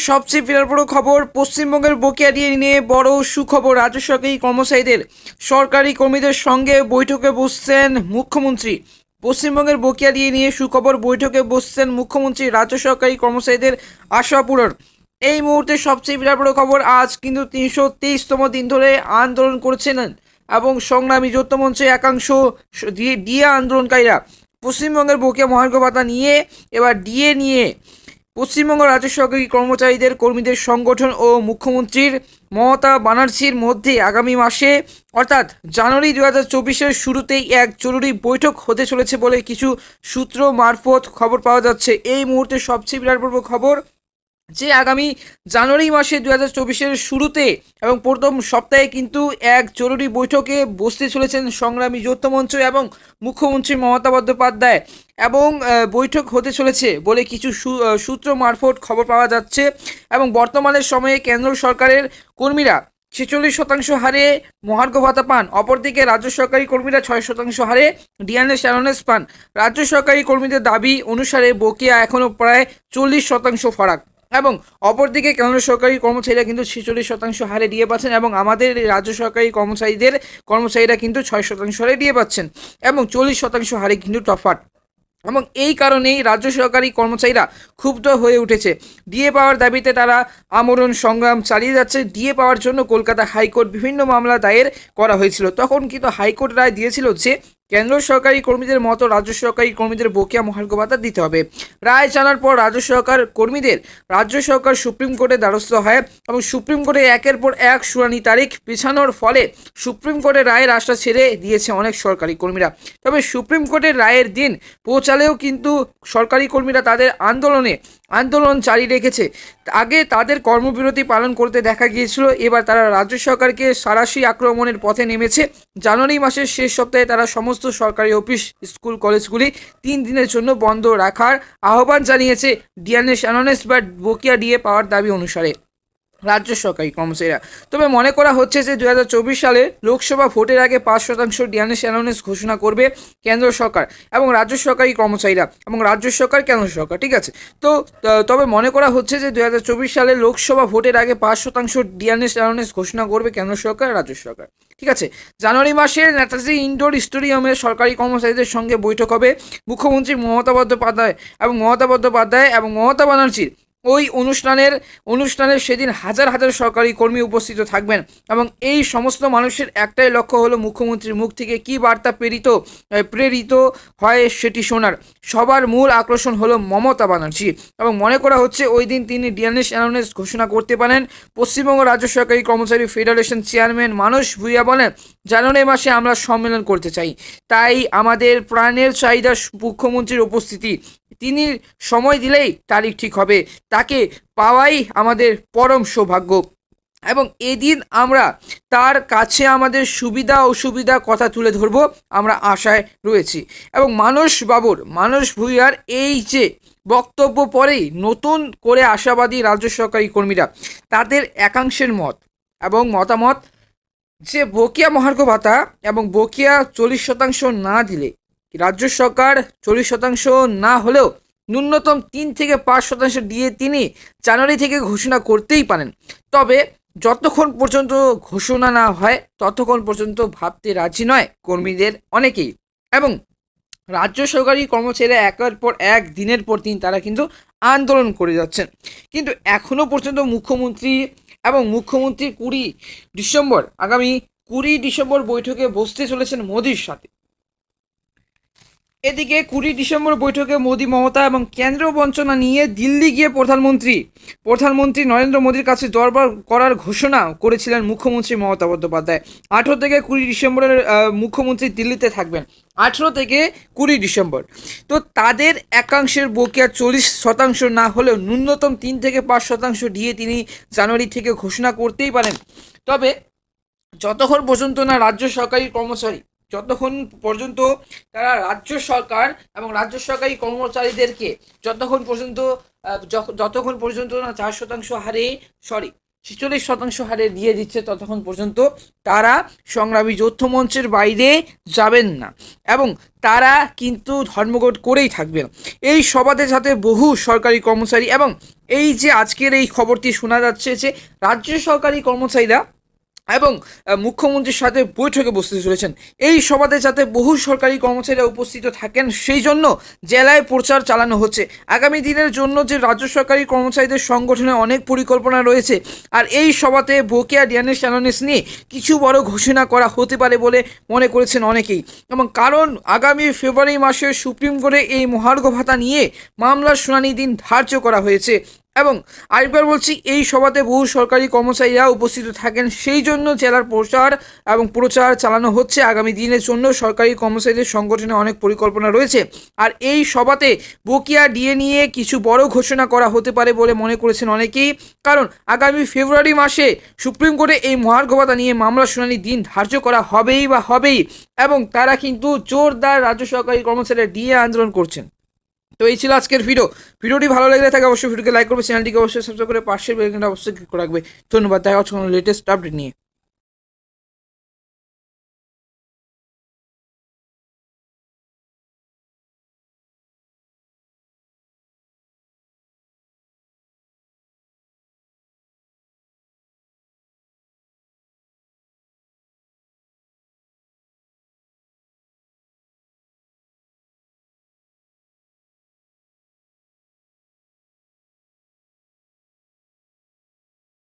সবচেয়ে বড় খবর, পশ্চিমবঙ্গের বকেয়া ডিএ নিয়ে বড় সুখবর। রাজ্য সরকারি কর্মচারীদের সরকারি কর্মীদের সঙ্গে বৈঠকে বসছেন মুখ্যমন্ত্রী। পশ্চিমবঙ্গের বকেয়া ডিএ নিয়ে সুখবর, বৈঠকে বসছেন মুখ্যমন্ত্রী। রাজ্য সরকারি কর্মচারীদের আশা পূরণ এই মুহূর্তে সবচেয়ে বড় খবর। আজ কিন্তু 323তম দিন ধরে আন্দোলন করছেন এবং সংগ্রামী যৌথ মঞ্চের একাংশ ডিএ আন্দোলনকারীরা পশ্চিমবঙ্গের বকেয়া মহার্ঘ ভাতা নিয়ে এবার ডিএ নিয়ে পশ্চিমবঙ্গ রাজ্য সরকারি কর্মচারীদের কর্মীদের সংগঠন ও মুখ্যমন্ত্রীর মমতা ব্যানার্জির মধ্যে আগামী মাসে অর্থাৎ জানুয়ারি 2024-এর শুরুতেই এক জরুরি বৈঠক হতে চলেছে বলে কিছু সূত্র মারফত খবর পাওয়া যাচ্ছে। এই মুহূর্তে সবচেয়ে বড় খবর যে আগামী জানুয়ারি মাসে 2024-এর শুরুতে এবং প্রথম সপ্তাহে কিন্তু এক জরুরি বৈঠকে বসতে চলেছেন সংগ্রামী যৌথ মঞ্চ এবং মুখ্যমন্ত্রী মমতা বন্দ্যোপাধ্যায়, এবং বৈঠক হতে চলেছে বলে কিছু সূত্র মারফত খবর পাওয়া যাচ্ছে। এবং বর্তমানের সময়ে কেন্দ্র সরকারের কর্মীরা 46% হারে মহার্ঘ ভাতা পান, অপরদিকে রাজ্য সরকারি কর্মীরা 6% হারে ডিএনএস অ্যালোনেন্স পান। রাজ্য সরকারি কর্মীদের দাবি অনুসারে বকেয়া এখনও প্রায় 40% ফারাক, এবং অপরদিকে কেন্দ্র সরকারি কর্মচারীরা কিন্তু 46% হারে ডিএ পাচ্ছেন এবং আমাদের রাজ্য সরকারি কর্মচারীরা কিন্তু 6% হারে ডিএ পাচ্ছেন এবং 40% হারে কিন্তু তফাৎ। এবং এই কারণেই রাজ্য সরকারি কর্মচারীরা ক্ষুব্ধ হয়ে উঠেছে। ডিএ পাওয়ার দাবিতে তারা আমরণ সংগ্রাম চালিয়ে যাচ্ছে। ডিএ পাওয়ার জন্য কলকাতা হাইকোর্ট বিভিন্ন মামলা দায়ের করা হয়েছিল, তখন কিন্তু হাইকোর্ট রায় দিয়েছিল যে কেন্দ্র সরকারি কর্মীদের মতো রাজ্য সরকারি কর্মীদের বকেয়া মহার্ঘ ভাতা দিতে হবে। রায় জানার পর রাজ্য সরকার সুপ্রিম কোর্টে দ্বারস্থ হয় এবং সুপ্রিম কোর্টে একের পর এক শুনানি তারিখ পেছানোর ফলে সুপ্রিম কোর্টের রায়ের আশা ছেড়ে দিয়েছে অনেক সরকারি কর্মীরা। তবে সুপ্রিম কোর্টের রায়ের দিন পৌঁছালেও কিন্তু সরকারি কর্মীরা তাদের আন্দোলন জারি রেখেছে। আগে তাদের কর্মবিরতি পালন করতে দেখা গিয়েছিল, এবার তারা রাজ্য সরকারকে সরাসরি আক্রমণের পথে নেমেছে। জানুয়ারি মাসের শেষ সপ্তাহে তারা সমস্ত সরকারি অফিস, স্কুল, কলেজগুলি 3 দিনের জন্য বন্ধ রাখার আহ্বান জানিয়েছে ডিএনএস অ্যালোনেন্স বা বকেয়া ডিএ পাওয়ার দাবি অনুসারে রাজ্য সরকারি কর্মচারীরা। তবে মনে করা হচ্ছে যে 2024 সালে লোকসভা ভোটের আগে 5% ডিএনএস অ্যালোনেন্স ঘোষণা করবে কেন্দ্র সরকার এবং রাজ্য সরকারি কর্মচারীরা এবং রাজ্য সরকার, কেন্দ্র সরকার, ঠিক আছে। তবে মনে করা হচ্ছে যে 2024 সালে লোকসভা ভোটের আগে 5% ডিএনএস অ্যালোনেন্স ঘোষণা করবে কেন্দ্র সরকার, রাজ্য সরকার, ঠিক আছে। জানুয়ারি মাসের নেতাজি ইনডোর স্টেডিয়ামে সরকারি কর্মচারীদের সঙ্গে বৈঠক হবে। মুখ্যমন্ত্রী মমতা বন্দ্যোপাধ্যায় এবং মমতা ব্যানার্জির ওই অনুষ্ঠানের সেদিন হাজার হাজার সরকারি কর্মী উপস্থিত থাকবেন এবং এই সমস্ত মানুষের একটাই লক্ষ্য হলো মুখ্যমন্ত্রীর মুখ থেকে কী বার্তা প্রেরিত হয় সেটি শোনার। সবার মূল আকর্ষণ হলো মমতা ব্যানার্জি এবং মনে করা হচ্ছে ওই দিন তিনি ডিএনএস অ্যালোনেন্স ঘোষণা করতে পারেন। পশ্চিমবঙ্গ রাজ্য সরকারি কর্মচারী ফেডারেশন চেয়ারম্যান মানস ভূঁইয়া বলেন, জানুয়ারি মাসে আমরা সম্মেলন করতে চাই, তাই আমাদের প্রাণের চাহিদা মুখ্যমন্ত্রীর উপস্থিতি। তিনি সময় দিলেই তারিখ ঠিক হবে, তাকে পাওয়াই আমাদের পরম সৌভাগ্য এবং এদিন আমরা তার কাছে আমাদের সুবিধা অসুবিধা কথা তুলে ধরবো, আমরা আশায় রয়েছি। এবং মানস ভূঁইয়ার এই যে বক্তব্য পরেই নতুন করে আশাবাদী রাজ্য সরকারি কর্মীরা। তাদের একাংশের মতামত যে বকেয়া মহার্ঘ ভাতা এবং বকেয়া 40% না দিলে রাজ্য সরকার 40% না হলেও ন্যূনতম 3 থেকে 5% ডিএ তিনি জানুয়ারি থেকে ঘোষণা করতেই পারেন। তবে যতক্ষণ পর্যন্ত ঘোষণা না হয় ততক্ষণ পর্যন্ত ভাবতে রাজি নয় কর্মীদের অনেকেই, এবং রাজ্য সরকারি কর্মচারীরা একের পর এক, দিনের পর দিন তারা কিন্তু আন্দোলন করে যাচ্ছেন। কিন্তু এখনও পর্যন্ত মুখ্যমন্ত্রী 20 ডিসেম্বর বৈঠকে বসতে চলেছেন মোদির সাথে। এদিকে 20 ডিসেম্বর বৈঠকে মোদি, মমতা এবং কেন্দ্র বঞ্চনা নিয়ে দিল্লি গিয়ে প্রধানমন্ত্রী নরেন্দ্র মোদির কাছে দরবার করার ঘোষণা করেছিলেন মুখ্যমন্ত্রী মমতা বন্দ্যোপাধ্যায়। 18 থেকে 20 ডিসেম্বরের মুখ্যমন্ত্রী দিল্লিতে থাকবেন, 18 থেকে 20 ডিসেম্বর। তো তাদের একাংশের বকেয়া 40% না হলেও ন্যূনতম 3 থেকে 5% ডিএ তিনি জানুয়ারি থেকে ঘোষণা করতেই পারেন। তবে যতক্ষণ পর্যন্ত না যতক্ষণ পর্যন্ত তারা রাজ্য সরকার এবং রাজ্য সরকারি কর্মচারীদেরকে যতক্ষণ পর্যন্ত না 4% হারে 46% হারে দিয়ে দিচ্ছে, ততক্ষণ পর্যন্ত তারা সংগ্রামী যৌথ মঞ্চের বাইরে যাবেন না এবং তারা কিন্তু ধর্মঘট করেই থাকবেন। এই সভাতে সাথে বহু সরকারি কর্মচারী এবং এই যে আজকের এই খবরটি শোনা যাচ্ছে যে রাজ্য সরকারি কর্মচারীরা এবং মুখ্যমন্ত্রীর সাথে বৈঠকে বসতে চলেছেন। এই সভাতে যাতে বহু সরকারি কর্মচারীরা উপস্থিত থাকেন সেই জন্য জেলায় প্রচার চালানো হচ্ছে। আগামী দিনের জন্য যে রাজ্য সরকারি কর্মচারীদের সংগঠনে অনেক পরিকল্পনা রয়েছে, আর এই সভাতে বকেয়া ডিএনএস অ্যালোনেন্স নিয়ে কিছু বড় ঘোষণা করা হতে পারে বলে মনে করেছেন অনেকেই। এবং কারণ আগামী ফেব্রুয়ারি মাসে সুপ্রিম কোর্টে এই মহার্ঘ ভাতা নিয়ে মামলার শুনানি দিন ধার্য করা হয়েছে এবং আরেকবার বলছি, এই সভাতে বহু সরকারি কর্মচারীরা উপস্থিত থাকেন সেই জন্য জেলার প্রচার চালানো হচ্ছে। আগামী দিনের জন্য সরকারি কর্মচারীদের সংগঠনে অনেক পরিকল্পনা রয়েছে, আর এই সভাতে বকেয়া ডিএ নিয়ে কিছু বড় ঘোষণা করা হতে পারে বলে মনে করেছেন অনেকেই। কারণ আগামী ফেব্রুয়ারি মাসে সুপ্রিম কোর্টে এই মহার্ঘ ভাতা নিয়ে মামলা শুনানির দিন ধার্য করা হবেই এবং তারা কিন্তু জোরদার রাজ্য সরকারি কর্মচারীরা ডিএ আন্দোলন করছেন। তো এই ছিল আজকের ভিডিওটি ভালো লাগলে থাকে অবশ্যই ভিডিওকে লাইক করবে, চ্যানেলটিকে অবশ্যই সাবস্ক্রাইব করে পাশের বেল আইকনটা অবশ্যই ক্লিক করে রাখবে। ধন্যবাদ। দেখা হচ্ছে কোনো লেটেস্ট আপডেট নিয়ে।